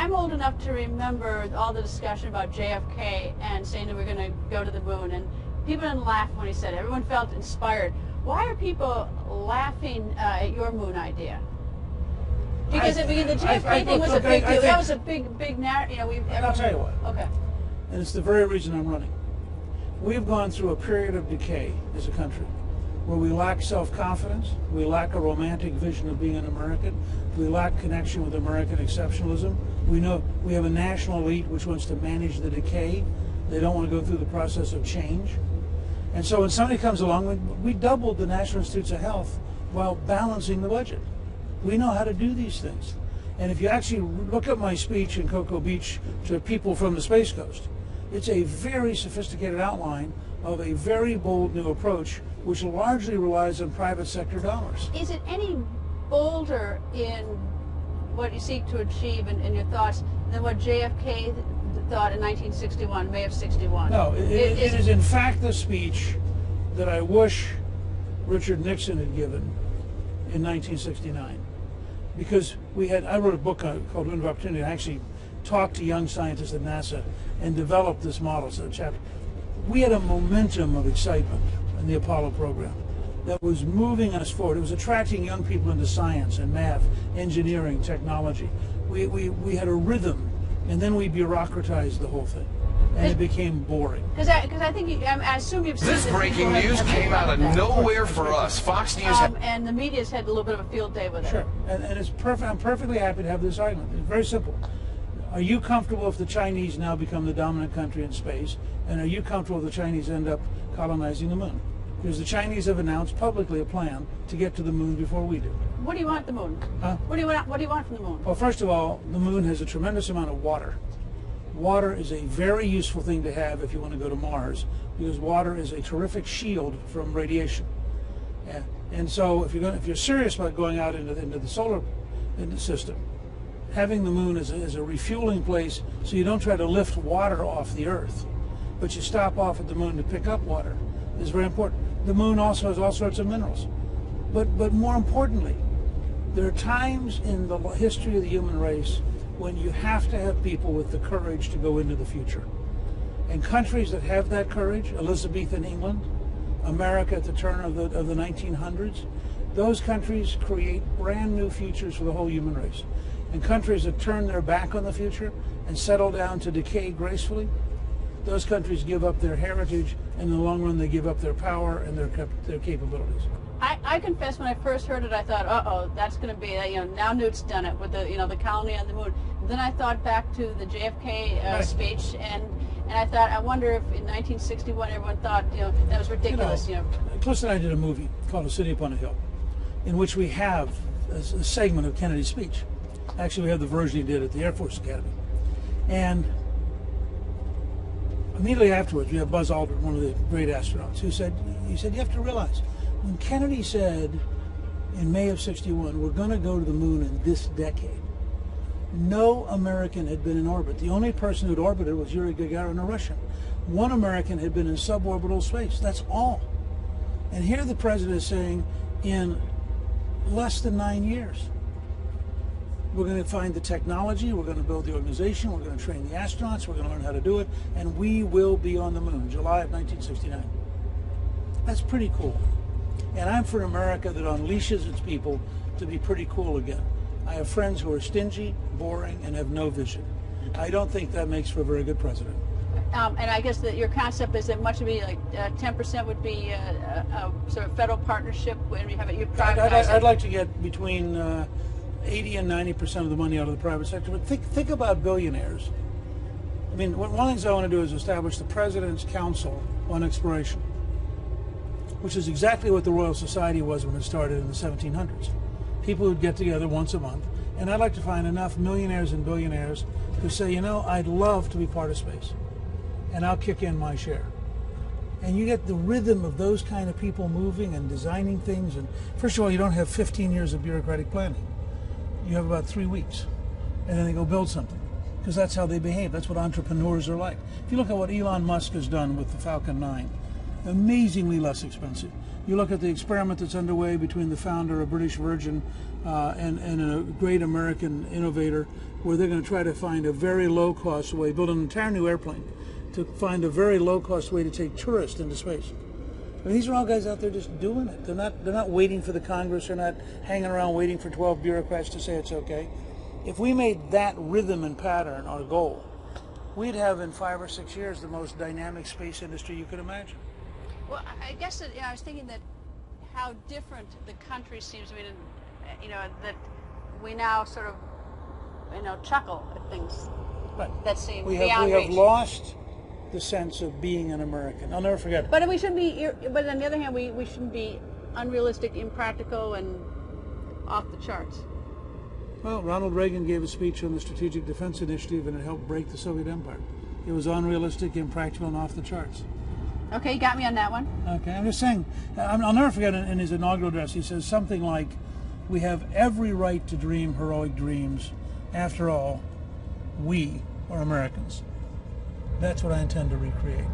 I'm old enough to remember all the discussion about JFK and saying that we're going to go to the moon, and people didn't laugh when he said it. Everyone felt inspired. Why are people laughing at your moon idea? Because the JFK thing was a big deal. That was a big narrative. You know, I'll tell you what. Okay. And it's the very reason I'm running. We've gone through a period of decay as a country where we lack self-confidence, we lack a romantic vision of being an American, we lack connection with American exceptionalism. We know we have a national elite which wants to manage the decay. They don't want to go through the process of change. And so when somebody comes along, we doubled the National Institutes of Health while balancing the budget. We know how to do these things. And if you actually look at my speech in Cocoa Beach to people from the Space Coast, it's a very sophisticated outline of a very bold new approach which largely relies on private sector dollars. Is it any bolder in what you seek to achieve in your thoughts than what JFK thought in 1961, May of 61? No, it is in fact the speech that I wish Richard Nixon had given in 1969. Because I wrote a book called Window of Opportunity. I actually talked to young scientists at NASA and developed this model. So we had a momentum of excitement in the Apollo program that was moving us forward. It was attracting young people into science and math, engineering, technology. We had a rhythm, and then we bureaucratized the whole thing, and it became boring. Because I think I assume you've seen this breaking news came out of nowhere for us. Fox News and the media's had a little bit of a field day with it. Sure, and it's perfect. I'm perfectly happy to have this argument. It's very simple. Are you comfortable if the Chinese now become the dominant country in space? And are you comfortable if the Chinese end up colonizing the moon? Because the Chinese have announced publicly a plan to get to the moon before we do. What do you want at the moon? Huh? What do you want from the moon? Well, first of all, the moon has a tremendous amount of water. Water is a very useful thing to have if you want to go to Mars, because water is a terrific shield from radiation. And so if you're serious about going out into the solar system, having the moon as a refueling place so you don't try to lift water off the Earth, but you stop off at the moon to pick up water is very important. The moon also has all sorts of minerals. But more importantly, there are times in the history of the human race when you have to have people with the courage to go into the future. And countries that have that courage, Elizabethan England, America at the turn of the 1900s, those countries create brand new futures for the whole human race. And countries that turn their back on the future and settle down to decay gracefully, those countries give up their heritage, and in the long run they give up their power and their capabilities. I confess when I first heard it, I thought, uh-oh, that's going to be, now Newt's done it with the colony on the moon. And then I thought back to the JFK speech, and I thought, I wonder if in 1961 everyone thought, that was ridiculous. Cliff and I did a movie called A City Upon a Hill, in which we have a segment of Kennedy's speech. Actually, we have the version he did at the Air Force Academy. And immediately afterwards, we have Buzz Aldrin, one of the great astronauts, who said, you have to realize, when Kennedy said in May of 61, we're going to go to the moon in this decade, no American had been in orbit. The only person who'd orbited was Yuri Gagarin, a Russian. One American had been in suborbital space. That's all. And here the president is saying, in less than 9 years, we're going to find the technology, we're going to build the organization, we're going to train the astronauts, we're going to learn how to do it, and we will be on the moon, July of 1969. That's pretty cool. And I'm for an America that unleashes its people to be pretty cool again. I have friends who are stingy, boring, and have no vision. I don't think that makes for a very good president. And I guess that your concept is that much would be like 10% would be a sort of federal partnership when you have it. I'd like to get between 80 and 90% of the money out of the private sector. But think about billionaires. I mean, one of the things I want to do is establish the President's Council on Exploration, which is exactly what the Royal Society was when it started in the 1700s. People would get together once a month, and I'd like to find enough millionaires and billionaires who say, I'd love to be part of space, and I'll kick in my share. And you get the rhythm of those kind of people moving and designing things. And first of all, you don't have 15 years of bureaucratic planning. You have about 3 weeks, and then they go build something, because that's how they behave. That's what entrepreneurs are like. If you look at what Elon Musk has done with the Falcon 9, amazingly less expensive. You look at the experiment that's underway between the founder of British Virgin and a great American innovator where they're going to try to find a very low-cost way, build an entire new airplane to find a very low-cost way to take tourists into space. I mean, these are all guys out there just doing it. They're not waiting for the Congress. They're not hanging around waiting for 12 bureaucrats to say it's okay. If we made that rhythm and pattern our goal, we'd have in 5 or 6 years the most dynamic space industry you could imagine. Well, I guess that, I was thinking that how different the country seems. I mean, that we now sort of, chuckle at things that seem beyond reach. We have lost the sense of being an American. I'll never forget it. But we shouldn't be. But on the other hand, we shouldn't be unrealistic, impractical, and off the charts. Well, Ronald Reagan gave a speech on the Strategic Defense Initiative, and it helped break the Soviet Empire. It was unrealistic, impractical, and off the charts. Okay, you got me on that one. Okay, I'm just saying, I'll never forget in his inaugural address, he says something like, we have every right to dream heroic dreams. After all, we are Americans. That's what I intend to recreate.